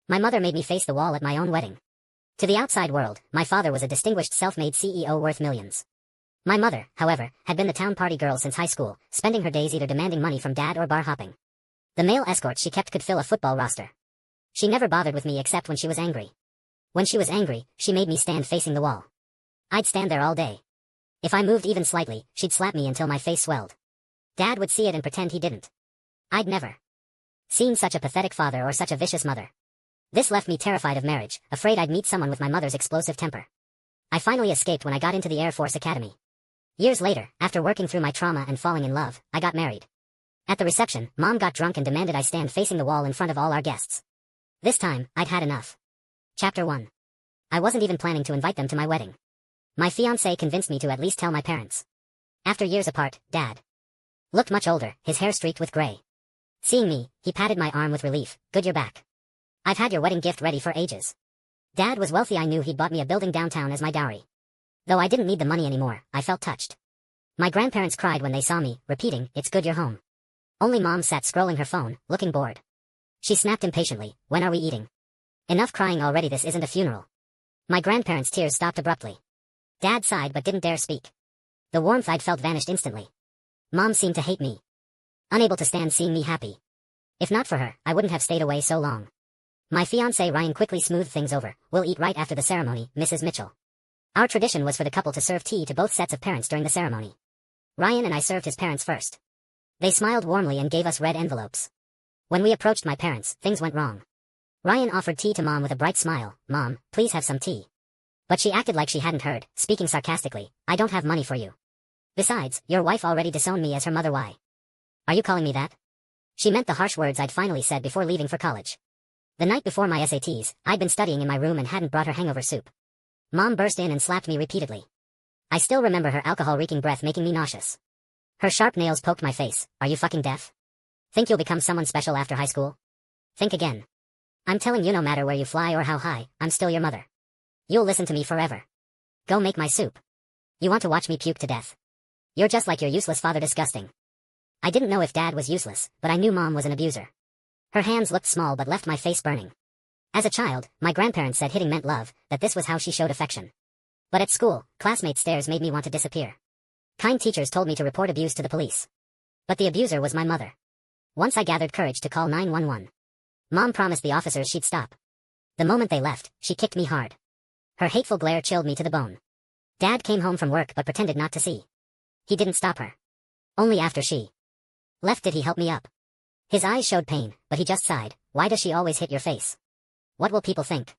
My mother made me face the wall at my own wedding. To the outside world, my father was a distinguished self-made CEO worth millions. My mother, however, had been the town party girl since high school, spending her days either demanding money from dad or bar hopping. The male escorts she kept could fill a football roster. She never bothered with me except when she was angry. When she was angry, she made me stand facing the wall. I'd stand there all day. If I moved even slightly, she'd slap me until my face swelled. Dad would see it and pretend he didn't. I'd never seen such a pathetic father or such a vicious mother. This left me terrified of marriage, afraid I'd meet someone with my mother's explosive temper. I finally escaped when I got into the Air Force Academy. Years later, after working through my trauma and falling in love, I got married. At the reception, Mom got drunk and demanded I stand facing the wall in front of all our guests. This time, I'd had enough. Chapter 1. I wasn't even planning to invite them to my wedding. My fiancé convinced me to at least tell my parents. After years apart, Dad looked much older, his hair streaked with gray. Seeing me, he patted my arm with relief. Good, you're back. I've had your wedding gift ready for ages. Dad was wealthy. I knew he'd bought me a building downtown as my dowry. Though I didn't need the money anymore, I felt touched. My grandparents cried when they saw me, repeating, "It's good you're home." Only Mom sat scrolling her phone, looking bored. She snapped impatiently, "When are we eating? Enough crying already, this isn't a funeral." My grandparents' tears stopped abruptly. Dad sighed but didn't dare speak. The warmth I'd felt vanished instantly. Mom seemed to hate me. Unable to stand seeing me happy. If not for her, I wouldn't have stayed away so long. My fiancé Ryan quickly smoothed things over. "We'll eat right after the ceremony, Mrs. Mitchell." Our tradition was for the couple to serve tea to both sets of parents during the ceremony. Ryan and I served his parents first. They smiled warmly and gave us red envelopes. When we approached my parents, things went wrong. Ryan offered tea to Mom with a bright smile. "Mom, please have some tea." But she acted like she hadn't heard, speaking sarcastically, "I don't have money for you. Besides, your wife already disowned me as her mother. Why are you calling me that?" She meant the harsh words I'd finally said before leaving for college. The night before my SATs, I'd been studying in my room and hadn't brought her hangover soup. Mom burst in and slapped me repeatedly. I still remember her alcohol-reeking breath making me nauseous. Her sharp nails poked my face. "Are you fucking deaf? Think you'll become someone special after high school? Think again. I'm telling you, no matter where you fly or how high, I'm still your mother. You'll listen to me forever. Go make my soup. You want to watch me puke to death? You're just like your useless father. Disgusting." I didn't know if Dad was useless, but I knew Mom was an abuser. Her hands looked small but left my face burning. As a child, my grandparents said hitting meant love, that this was how she showed affection. But at school, classmates' stares made me want to disappear. Kind teachers told me to report abuse to the police. But the abuser was my mother. Once I gathered courage to call 911. Mom promised the officers she'd stop. The moment they left, she kicked me hard. Her hateful glare chilled me to the bone. Dad came home from work but pretended not to see. He didn't stop her. Only after she left did he help me up. His eyes showed pain, but he just sighed. "Why does she always hit your face? What will people think?"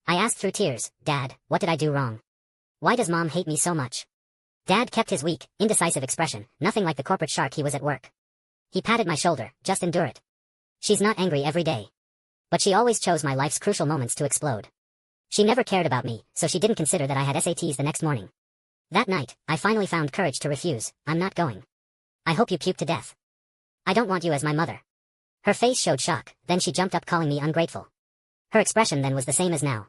I asked through tears. "Dad, what did I do wrong? Why does Mom hate me so much?" Dad kept his weak, indecisive expression, nothing like the corporate shark he was at work. He patted my shoulder. "Just endure it. She's not angry every day. But she always chose my life's crucial moments to explode. She never cared about me, so she didn't consider that I had SATs the next morning." That night, I finally found courage to refuse. "I'm not going. I hope you puke to death. I don't want you as my mother." Her face showed shock, then she jumped up calling me ungrateful. Her expression then was the same as now.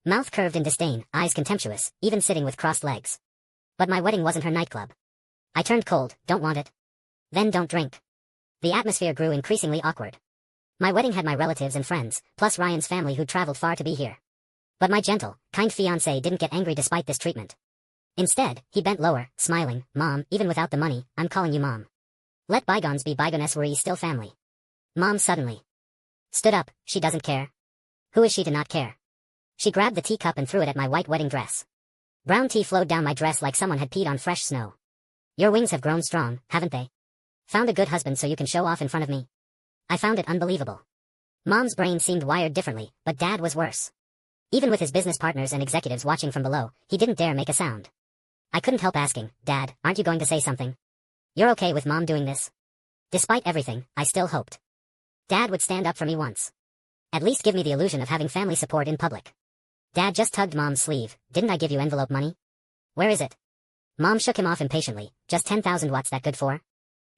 Mouth curved in disdain, eyes contemptuous, even sitting with crossed legs. But my wedding wasn't her nightclub. I turned cold. "Don't want it? Then don't drink." The atmosphere grew increasingly awkward. My wedding had my relatives and friends, plus Ryan's family who'd traveled far to be here. But my gentle, kind fiancé didn't get angry despite this treatment. Instead, he bent lower, smiling. "Mom, even without the money, I'm calling you Mom. Let bygones be bygones. We're still family." Mom suddenly stood up. "She doesn't care. Who is she to not care?" She grabbed the teacup and threw it at my white wedding dress. Brown tea flowed down my dress like someone had peed on fresh snow. "Your wings have grown strong, haven't they? Found a good husband so you can show off in front of me?" I found it unbelievable. Mom's brain seemed wired differently, but Dad was worse. Even with his business partners and executives watching from below, he didn't dare make a sound. I couldn't help asking, "Dad, aren't you going to say something? You're okay with Mom doing this?" Despite everything, I still hoped Dad would stand up for me once. At least give me the illusion of having family support in public. Dad just tugged Mom's sleeve. "Didn't I give you envelope money? Where is it?" Mom shook him off impatiently. "Just 10,000. What's that good for?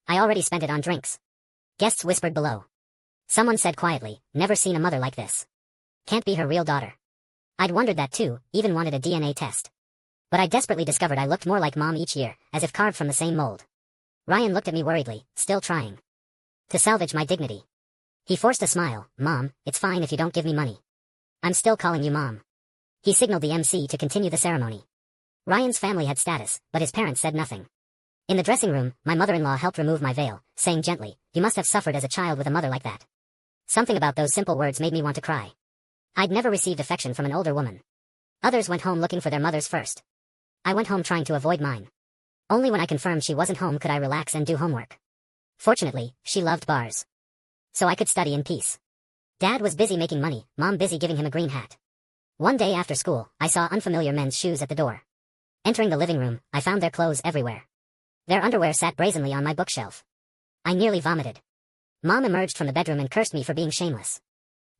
I already spent it on drinks." Guests whispered below. Someone said quietly, "Never seen a mother like this. Can't be her real daughter." I'd wondered that too, even wanted a DNA test. But I desperately discovered I looked more like Mom each year, as if carved from the same mold. Ryan looked at me worriedly, still trying to salvage my dignity. He forced a smile. Mom, it's fine if you don't give me money. I'm still calling you Mom. He signaled the MC to continue the ceremony. Ryan's family had status, but his parents said nothing. In the dressing room, my mother-in-law helped remove my veil, saying gently, "You must have suffered as a child with a mother like that." Something about those simple words made me want to cry. I'd never received affection from an older woman. Others went home looking for their mothers first. I went home trying to avoid mine. Only when I confirmed she wasn't home could I relax and do homework. Fortunately, she loved bars. So I could study in peace. Dad was busy making money, Mom busy giving him a green hat. One day after school, I saw unfamiliar men's shoes at the door. Entering the living room, I found their clothes everywhere. Their underwear sat brazenly on my bookshelf. I nearly vomited. Mom emerged from the bedroom and cursed me for being shameless.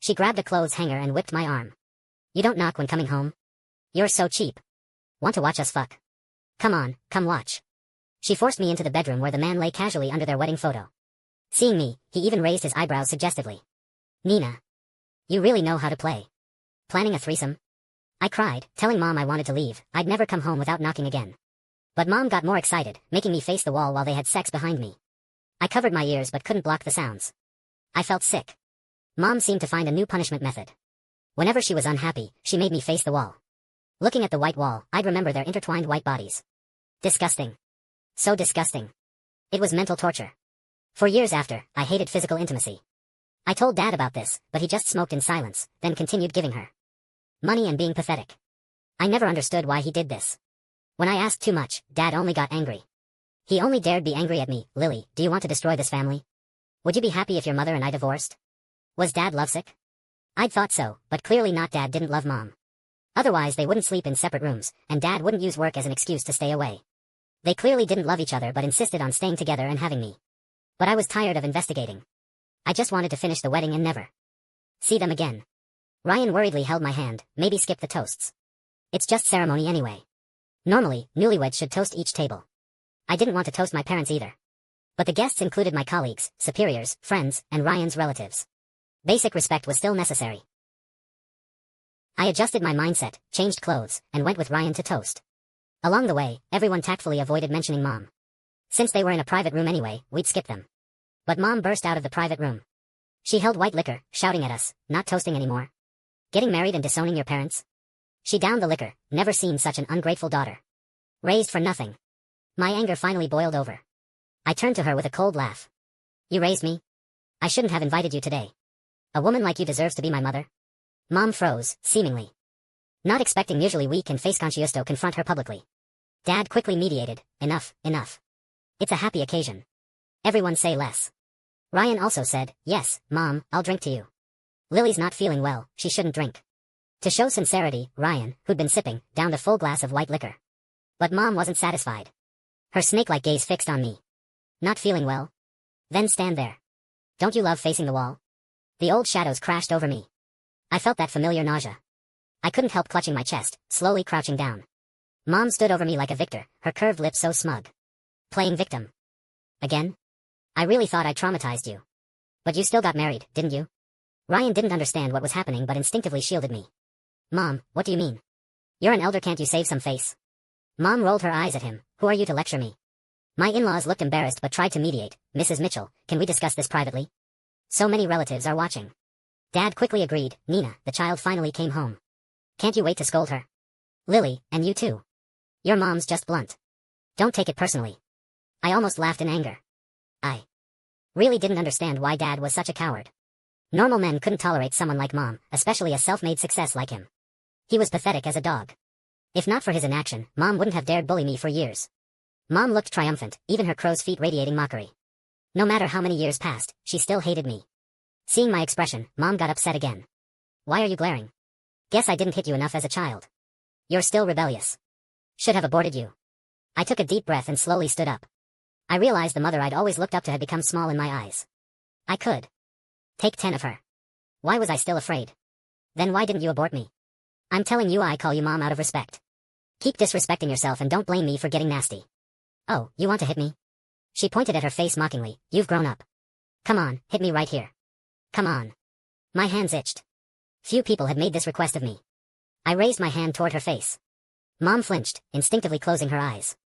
She grabbed a clothes hanger and whipped my arm. "You don't knock when coming home? You're so cheap. Want to watch us fuck? Come on, come watch." She forced me into the bedroom where the man lay casually under their wedding photo. Seeing me, he even raised his eyebrows suggestively. "Nina. You really know how to play. Planning a threesome?" I cried, telling Mom I wanted to leave. I'd never come home without knocking again. But Mom got more excited, making me face the wall while they had sex behind me. I covered my ears but couldn't block the sounds. I felt sick. Mom seemed to find a new punishment method. Whenever she was unhappy, she made me face the wall. Looking at the white wall, I'd remember their intertwined white bodies. Disgusting. So disgusting. It was mental torture. For years after, I hated physical intimacy. I told Dad about this, but he just smoked in silence, then continued giving her money and being pathetic. I never understood why he did this. When I asked too much, Dad only got angry. He only dared be angry at me. "Lily, do you want to destroy this family? Would you be happy if your mother and I divorced?" Was Dad lovesick? I'd thought so, but clearly not. Dad didn't love Mom. Otherwise they wouldn't sleep in separate rooms, and Dad wouldn't use work as an excuse to stay away. They clearly didn't love each other but insisted on staying together and having me. But I was tired of investigating. I just wanted to finish the wedding and never see them again. Ryan worriedly held my hand. "Maybe skip the toasts. It's just ceremony anyway. Normally, newlyweds should toast each table." I didn't want to toast my parents either. But the guests included my colleagues, superiors, friends, and Ryan's relatives. Basic respect was still necessary. I adjusted my mindset, changed clothes, and went with Ryan to toast. Along the way, everyone tactfully avoided mentioning Mom. Since they were in a private room anyway, we'd skip them. But Mom burst out of the private room. She held white liquor, shouting at us, "Not toasting anymore? Getting married and disowning your parents?" She downed the liquor. Never seen such an ungrateful daughter. Raised for nothing. My anger finally boiled over. I turned to her with a cold laugh. "You raised me? I shouldn't have invited you today. A woman like you deserves to be my mother." Mom froze, seemingly not expecting usually weak and face-conscious to confront her publicly. Dad quickly mediated. "Enough, enough. It's a happy occasion. Everyone say less." Ryan also said, "Yes, Mom, I'll drink to you. Lily's not feeling well, she shouldn't drink." To show sincerity, Ryan, who'd been sipping, downed a full glass of white liquor. But Mom wasn't satisfied. Her snake-like gaze fixed on me. "Not feeling well? Then stand there. Don't you love facing the wall?" The old shadows crashed over me. I felt that familiar nausea. I couldn't help clutching my chest, slowly crouching down. Mom stood over me like a victor, her curved lips so smug. "Playing victim? Again? I really thought I traumatized you. But you still got married, didn't you?" Ryan didn't understand what was happening but instinctively shielded me. "Mom, what do you mean? You're an elder, can't you save some face?" Mom rolled her eyes at him. "Who are you to lecture me?" My in-laws looked embarrassed but tried to mediate. "Mrs. Mitchell, can we discuss this privately? So many relatives are watching." Dad quickly agreed. "Nina, the child finally came home. Can't you wait to scold her? Lily, and you too. Your mom's just blunt. Don't take it personally." I almost laughed in anger. I really didn't understand why Dad was such a coward. Normal men couldn't tolerate someone like Mom, especially a self-made success like him. He was pathetic as a dog. If not for his inaction, Mom wouldn't have dared bully me for years. Mom looked triumphant, even her crow's feet radiating mockery. No matter how many years passed, she still hated me. Seeing my expression, Mom got upset again. "Why are you glaring? Guess I didn't hit you enough as a child. You're still rebellious. Should have aborted you." I took a deep breath and slowly stood up. I realized the mother I'd always looked up to had become small in my eyes. I could take 10 of her. Why was I still afraid? Then why didn't you abort me? I'm telling you, I call you Mom out of respect. Keep disrespecting yourself and don't blame me for getting nasty. "Oh, you want to hit me?" She pointed at her face mockingly. "You've grown up. Come on, hit me right here. Come on." My hands itched. Few people had made this request of me. I raised my hand toward her face. Mom flinched, instinctively closing her eyes.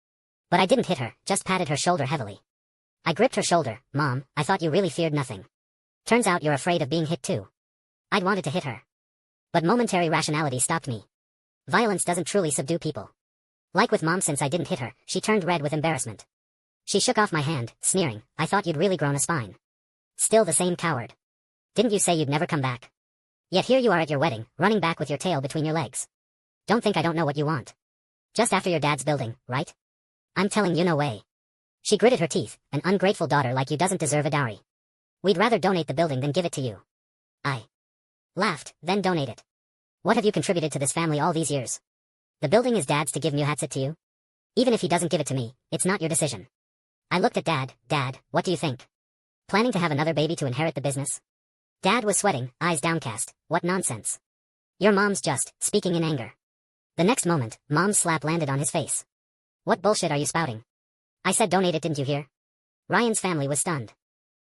But I didn't hit her, just patted her shoulder heavily. I gripped her shoulder. "Mom, I thought you really feared nothing. Turns out you're afraid of being hit too. I'd wanted to hit her. But momentary rationality stopped me. Violence doesn't truly subdue people. Like with Mom, since I didn't hit her, she turned red with embarrassment. She shook off my hand, sneering, I thought you'd really grown a spine. Still the same coward. Didn't you say you'd never come back? Yet here you are at your wedding, running back with your tail between your legs. Don't think I don't know what you want. Just after your dad's building, right? I'm telling you, no way. She gritted her teeth, an ungrateful daughter like you doesn't deserve a dowry. We'd rather donate the building than give it to you. I laughed, then donate it. What have you contributed to this family all these years? The building is Dad's to give Muhatsit to you? Even if he doesn't give it to me, it's not your decision. I looked at Dad. Dad, what do you think? Planning to have another baby to inherit the business? Dad was sweating, eyes downcast. What nonsense. Your mom's just speaking in anger. The next moment, Mom's slap landed on his face. What bullshit are you spouting? I said donate it, didn't you hear? Ryan's family was stunned.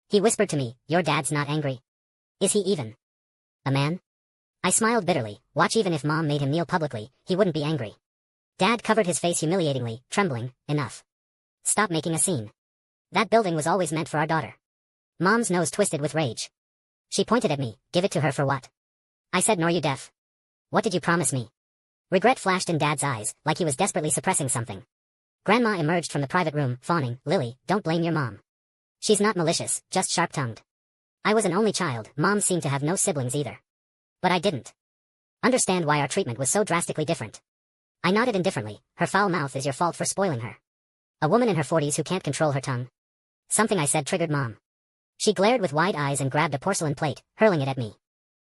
He whispered to me, your dad's not angry. Is he even a man? I smiled bitterly. Watch, even if Mom made him kneel publicly, he wouldn't be angry. Dad covered his face humiliatingly, trembling. Enough. Stop making a scene. That building was always meant for our daughter. Mom's nose twisted with rage. She pointed at me. Give it to her for what? I said, nor you deaf. What did you promise me? Regret flashed in Dad's eyes, like he was desperately suppressing something. Grandma emerged from the private room, fawning. Lily, don't blame your mom. She's not malicious, just sharp-tongued. I was an only child. Mom seemed to have no siblings either. But I didn't understand why our treatment was so drastically different. I nodded indifferently. Her foul mouth is your fault for spoiling her. A woman in her 40s who can't control her tongue. Something I said triggered Mom. She glared with wide eyes and grabbed a porcelain plate, hurling it at me.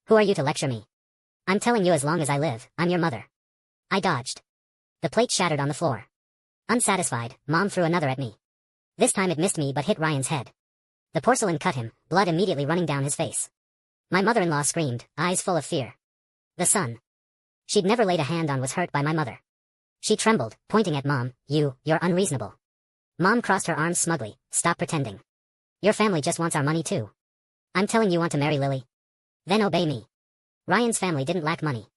Who are you to lecture me? I'm telling you, as long as I live, I'm your mother. I dodged. The plate shattered on the floor. Unsatisfied, Mom threw another at me. This time it missed me but hit Ryan's head. The porcelain cut him, blood immediately running down his face. My mother-in-law screamed, eyes full of fear. The son she'd never laid a hand on was hurt by my mother. She trembled, pointing at Mom. You're unreasonable. Mom crossed her arms smugly. Stop pretending. Your family just wants our money too. I'm telling you, want to marry Lily? Then obey me. Ryan's family didn't lack money.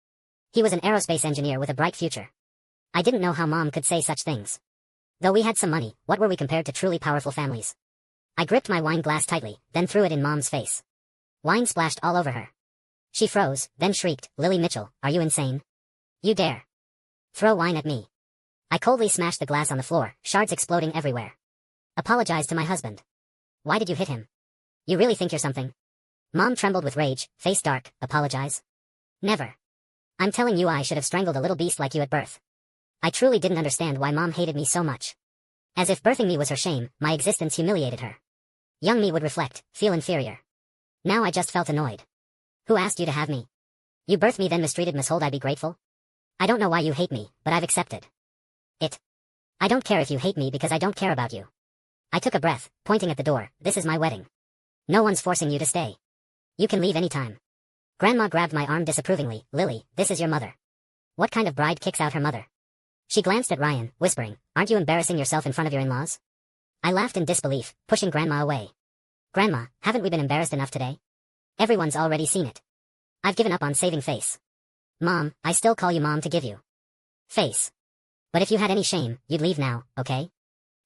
He was an aerospace engineer with a bright future. I didn't know how Mom could say such things. Though we had some money, what were we compared to truly powerful families? I gripped my wine glass tightly, then threw it in Mom's face. Wine splashed all over her. She froze, then shrieked, Lily Mitchell, are you insane? You dare throw wine at me? I coldly smashed the glass on the floor, shards exploding everywhere. Apologize to my husband. Why did you hit him? You really think you're something? Mom trembled with rage, face dark. Apologize? Never. I'm telling you, I should have strangled a little beast like you at birth. I truly didn't understand why Mom hated me so much. As if birthing me was her shame, my existence humiliated her. Young me would reflect, feel inferior. Now I just felt annoyed. Who asked you to have me? You birthed me, then mistreated Miss I'd be grateful? I don't know why you hate me, but I've accepted it. I don't care if you hate me because I don't care about you. I took a breath, pointing at the door. This is my wedding. No one's forcing you to stay. You can leave anytime. Grandma grabbed my arm disapprovingly. Lily, this is your mother. What kind of bride kicks out her mother? She glanced at Ryan, whispering, aren't you embarrassing yourself in front of your in-laws? I laughed in disbelief, pushing Grandma away. Grandma, haven't we been embarrassed enough today? Everyone's already seen it. I've given up on saving face. Mom, I still call you Mom to give you face. But if you had any shame, you'd leave now, okay?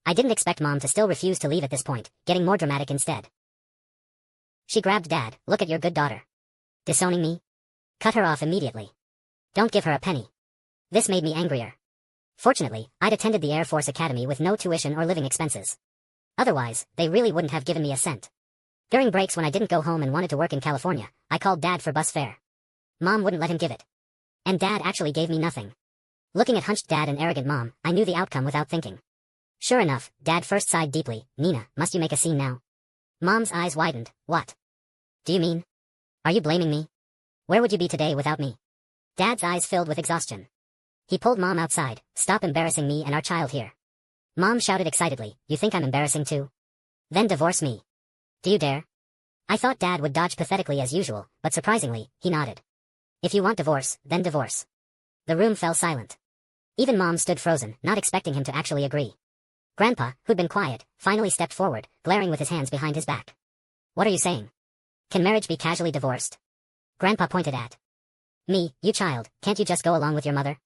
I didn't expect Mom to still refuse to leave at this point, getting more dramatic instead. She grabbed Dad. Look at your good daughter. Disowning me? Cut her off immediately. Don't give her a penny. This made me angrier. Fortunately, I'd attended the Air Force Academy with no tuition or living expenses. Otherwise, they really wouldn't have given me a cent. During breaks when I didn't go home and wanted to work in California, I called Dad for bus fare. Mom wouldn't let him give it. And Dad actually gave me nothing. Looking at hunched Dad and arrogant Mom, I knew the outcome without thinking. Sure enough, Dad first sighed deeply. Nina, must you make a scene now? Mom's eyes widened. What do you mean? Are you blaming me? Where would you be today without me? Dad's eyes filled with exhaustion. He pulled Mom outside. Stop embarrassing me and our child here. Mom shouted excitedly. You think I'm embarrassing too? Then divorce me. Do you dare? I thought Dad would dodge pathetically as usual, but surprisingly, he nodded. If you want divorce, then divorce. The room fell silent. Even Mom stood frozen, not expecting him to actually agree. Grandpa, who'd been quiet, finally stepped forward, glaring with his hands behind his back. What are you saying? Can marriage be casually divorced? Grandpa pointed at me. You child, can't you just go along with your mother?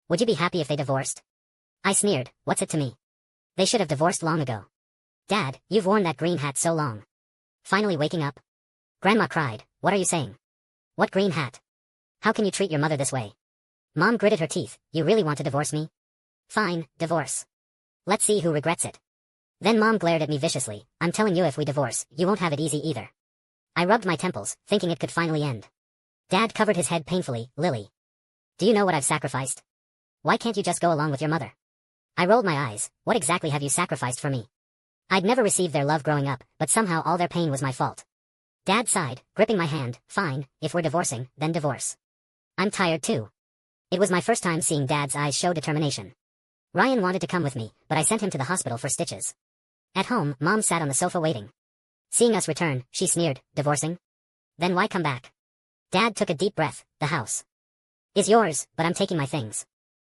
Would you be happy if they divorced? I sneered. What's it to me? They should have divorced long ago. Dad, you've worn that green hat so long. Finally waking up? Grandma cried, "What are you saying? What green hat? How can you treat your mother this way?" Mom gritted her teeth, "You really want to divorce me? Fine, divorce. Let's see who regrets it." Then Mom glared at me viciously, "I'm telling you, if we divorce, you won't have it easy either." I rubbed my temples, thinking it could finally end. Dad covered his head painfully. "Lily, do you know what I've sacrificed? Why can't you just go along with your mother?" I rolled my eyes. "What exactly have you sacrificed for me?" I'd never received their love growing up, but somehow all their pain was my fault. Dad sighed, gripping my hand. "Fine, if we're divorcing, then divorce. I'm tired too." It was my first time seeing Dad's eyes show determination. Ryan wanted to come with me, but I sent him to the hospital for stitches. At home, Mom sat on the sofa waiting. Seeing us return, she sneered, "Divorcing? Then why come back?" Dad took a deep breath. "The house is yours, but I'm taking my things.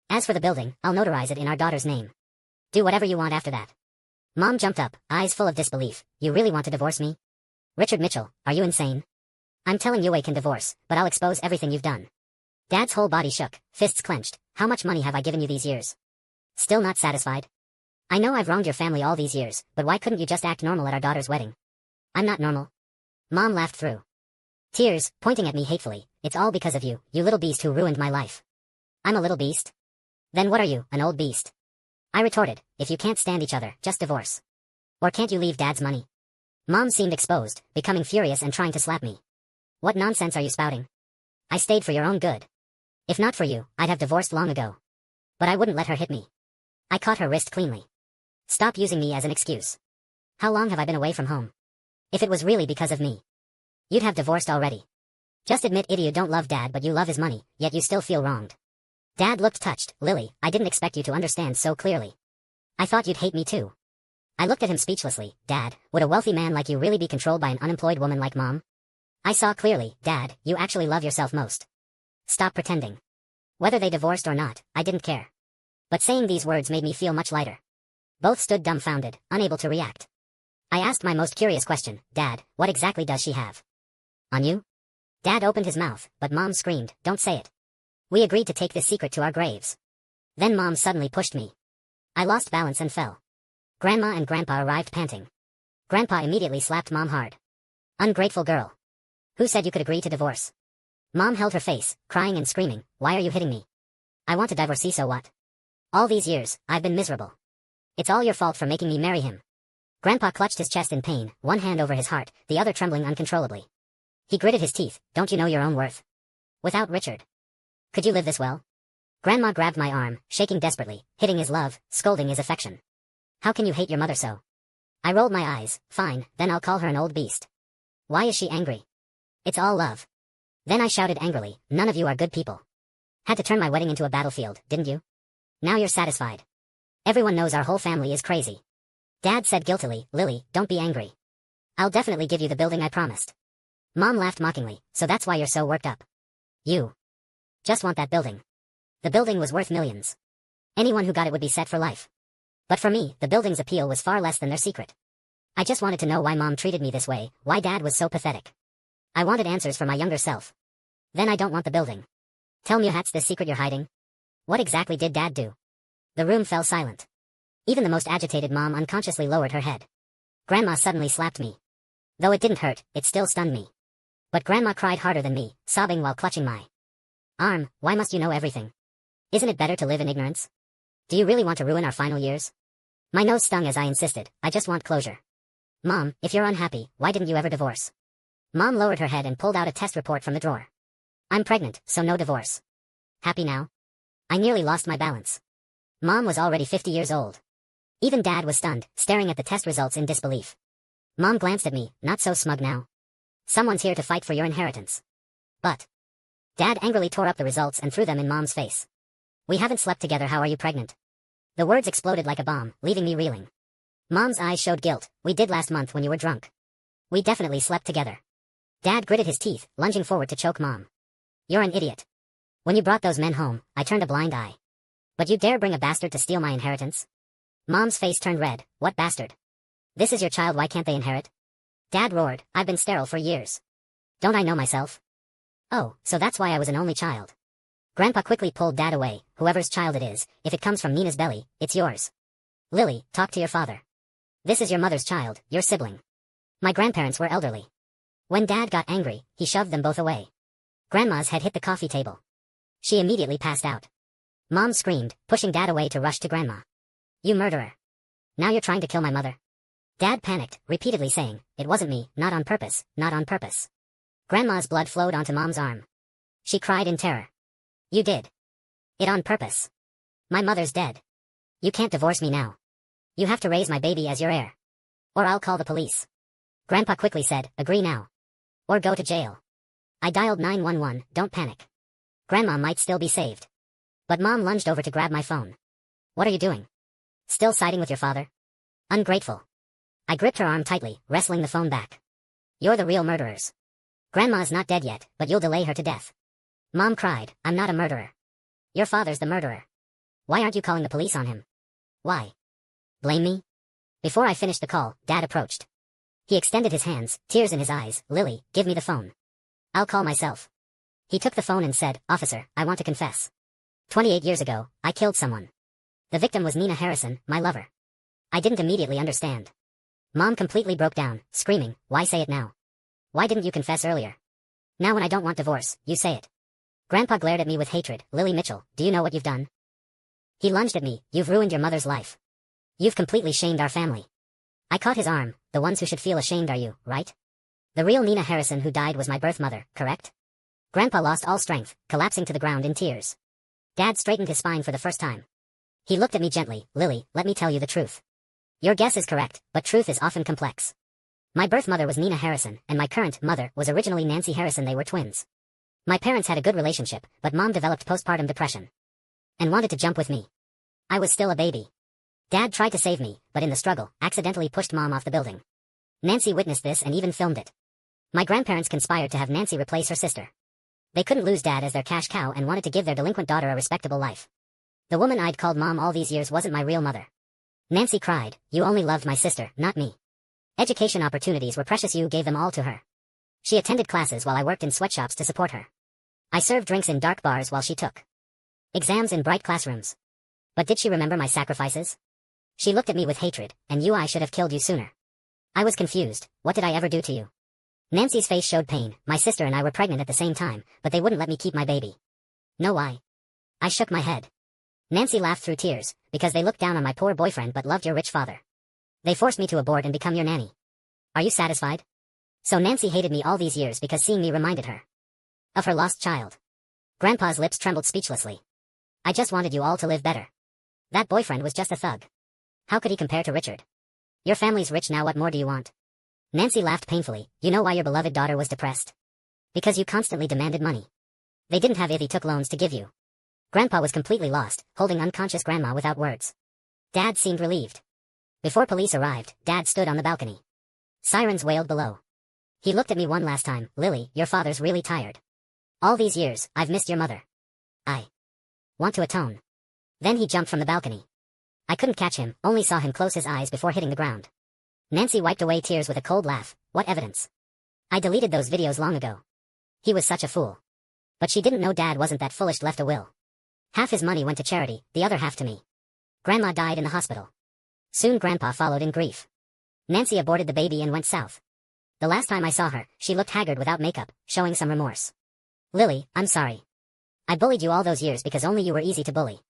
As for the building, I'll notarize it in our daughter's name. Do whatever you want after that." Mom jumped up, eyes full of disbelief. "You really want to divorce me? Richard Mitchell, are you insane? I'm telling you I can divorce, but I'll expose everything you've done." Dad's whole body shook, fists clenched. "How much money have I given you these years? Still not satisfied? I know I've wronged your family all these years, but why couldn't you just act normal at our daughter's wedding?" "I'm not normal." Mom laughed through tears, pointing at me hatefully. "It's all because of you, you little beast who ruined my life." "I'm a little beast? Then what are you, an old beast?" I retorted. "If you can't stand each other, just divorce. Or can't you leave Dad's money?" Mom seemed exposed, becoming furious and trying to slap me. "What nonsense are you spouting? I stayed for your own good. If not for you, I'd have divorced long ago." But I wouldn't let her hit me. I caught her wrist cleanly. "Stop using me as an excuse. How long have I been away from home? If it was really because of me, you'd have divorced already. Just admit it, you don't love Dad but you love his money, yet you still feel wronged." Dad looked touched. "Lily, I didn't expect you to understand so clearly. I thought you'd hate me too." I looked at him speechlessly. "Dad, would a wealthy man like you really be controlled by an unemployed woman like Mom?" I saw clearly. "Dad, you actually love yourself most. Stop pretending." Whether they divorced or not, I didn't care. But saying these words made me feel much lighter. Both stood dumbfounded, unable to react. I asked my most curious question. "Dad, what exactly does she have on you?" Dad opened his mouth, but Mom screamed, "Don't say it. We agreed to take this secret to our graves." Then Mom suddenly pushed me. I lost balance and fell. Grandma and Grandpa arrived panting. Grandpa immediately slapped Mom hard. "Ungrateful girl. Who said you could agree to divorce?" Mom held her face, crying and screaming, "Why are you hitting me? I want a divorcee, so what? All these years, I've been miserable. It's all your fault for making me marry him." Grandpa clutched his chest in pain, one hand over his heart, the other trembling uncontrollably. He gritted his teeth. "Don't you know your own worth? Without Richard, could you live this well?" Grandma grabbed my arm, shaking desperately, hitting his love, scolding his affection. "How can you hate your mother so?" I rolled my eyes. "Fine, then I'll call her an old beast. Why is she angry? It's all love." Then I shouted angrily, "None of you are good people. Had to turn my wedding into a battlefield, didn't you? Now you're satisfied. Everyone knows our whole family is crazy." Dad said guiltily, "Lily, don't be angry. I'll definitely give you the building I promised." Mom laughed mockingly. "So that's why you're so worked up. You just want that building." The building was worth millions. Anyone who got it would be set for life. But for me, the building's appeal was far less than their secret. I just wanted to know why Mom treated me this way, why Dad was so pathetic. I wanted answers for my younger self. Then I don't want the building. "Tell me, that's the secret you're hiding? What exactly did Dad do?" The room fell silent. Even the most agitated Mom unconsciously lowered her head. Grandma suddenly slapped me. Though it didn't hurt, it still stunned me. But Grandma cried harder than me, sobbing while clutching my arm. "Why must you know everything? Isn't it better to live in ignorance? Do you really want to ruin our final years?" My nose stung as I insisted. "I just want closure. Mom, if you're unhappy, why didn't you ever divorce?" Mom lowered her head and pulled out a test report from the drawer. "I'm pregnant, so no divorce. Happy now?" I nearly lost my balance. Mom was already 50 years old. Even Dad was stunned, staring at the test results in disbelief. Mom glanced at me, "Not so smug now. Someone's here to fight for your inheritance." But Dad angrily tore up the results and threw them in Mom's face. "We haven't slept together, how are you pregnant?" The words exploded like a bomb, leaving me reeling. Mom's eyes showed guilt. "We did last month when you were drunk. We definitely slept together." Dad gritted his teeth, lunging forward to choke Mom. "You're an idiot. When you brought those men home, I turned a blind eye. But you dare bring a bastard to steal my inheritance?" Mom's face turned red. "What bastard? This is your child, why can't they inherit?" Dad roared, "I've been sterile for years. Don't I know myself?" "Oh, so that's why I was an only child." Grandpa quickly pulled Dad away. "Whoever's child it is, if it comes from Nina's belly, it's yours. Lily, talk to your father. This is your mother's child, your sibling. My grandparents were elderly. When Dad got angry, he shoved them both away. Grandma's head hit the coffee table. She immediately passed out. Mom screamed, pushing Dad away to rush to Grandma. You murderer. Now you're trying to kill my mother? Dad panicked, repeatedly saying, it wasn't me, not on purpose, not on purpose. Grandma's blood flowed onto Mom's arm. She cried in terror. You did it on purpose. My mother's dead. You can't divorce me now. You have to raise my baby as your heir. Or I'll call the police. Grandpa quickly said, agree now. Or go to jail. I dialed 911, don't panic. Grandma might still be saved. But Mom lunged over to grab my phone. What are you doing? Still siding with your father? Ungrateful. I gripped her arm tightly, wrestling the phone back. You're the real murderers. Grandma's not dead yet, but you'll delay her to death. Mom cried, I'm not a murderer. Your father's the murderer. Why aren't you calling the police on him? Why? Blame me? Before I finished the call, Dad approached. He extended his hands, tears in his eyes. Lily, give me the phone. I'll call myself. He took the phone and said, Officer, I want to confess. 28 years ago, I killed someone. The victim was Nina Harrison, my lover. I didn't immediately understand. Mom completely broke down, screaming, why say it now? Why didn't you confess earlier? Now when I don't want divorce, you say it. Grandpa glared at me with hatred. Lily Mitchell, do you know what you've done? He lunged at me, you've ruined your mother's life. You've completely shamed our family. I caught his arm, the ones who should feel ashamed are you, right? The real Nina Harrison who died was my birth mother, correct? Grandpa lost all strength, collapsing to the ground in tears. Dad straightened his spine for the first time. He looked at me gently, Lily, let me tell you the truth. Your guess is correct, but truth is often complex. My birth mother was Nina Harrison, and my current mother was originally Nancy Harrison. They were twins. My parents had a good relationship, but Mom developed postpartum depression. And wanted to jump with me. I was still a baby. Dad tried to save me, but in the struggle, accidentally pushed Mom off the building. Nancy witnessed this and even filmed it. My grandparents conspired to have Nancy replace her sister. They couldn't lose Dad as their cash cow and wanted to give their delinquent daughter a respectable life. The woman I'd called Mom all these years wasn't my real mother. Nancy cried, you only loved my sister, not me. Education opportunities were precious, you gave them all to her. She attended classes while I worked in sweatshops to support her. I served drinks in dark bars while she took exams in bright classrooms. But did she remember my sacrifices? She looked at me with hatred, and I should have killed you sooner. I was confused, what did I ever do to you? Nancy's face showed pain. My sister and I were pregnant at the same time, but they wouldn't let me keep my baby. No, why? I shook my head. Nancy laughed through tears, because they looked down on my poor boyfriend but loved your rich father. They forced me to abort and become your nanny. Are you satisfied? So Nancy hated me all these years because seeing me reminded her of her lost child. Grandpa's lips trembled speechlessly. I just wanted you all to live better. That boyfriend was just a thug. How could he compare to Richard? Your family's rich now, what more do you want? Nancy laughed painfully. You know why your beloved daughter was depressed? Because you constantly demanded money. They didn't have it, he took loans to give you. Grandpa was completely lost, holding unconscious Grandma without words. Dad seemed relieved. Before police arrived, Dad stood on the balcony. Sirens wailed below. He looked at me one last time. Lily, your father's really tired. All these years, I've missed your mother. I want to atone. Then he jumped from the balcony. I couldn't catch him, only saw him close his eyes before hitting the ground. Nancy wiped away tears with a cold laugh. What evidence? I deleted those videos long ago. He was such a fool. But she didn't know Dad wasn't that foolish. Left a will. Half his money went to charity, the other half to me. Grandma died in the hospital. Soon Grandpa followed in grief. Nancy aborted the baby and went south. The last time I saw her, she looked haggard without makeup, showing some remorse. Lily, I'm sorry. I bullied you all those years because only you were easy to bully.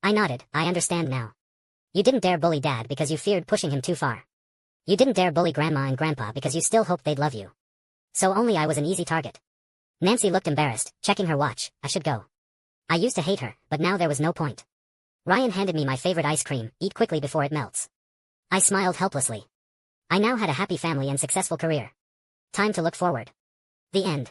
I nodded. I understand now. You didn't dare bully Dad because you feared pushing him too far. You didn't dare bully Grandma and Grandpa because you still hoped they'd love you. So only I was an easy target. Nancy looked embarrassed, checking her watch. I should go. I used to hate her, but now there was no point. Ryan handed me my favorite ice cream. Eat quickly before it melts. I smiled helplessly. I now had a happy family and successful career. Time to look forward. The end.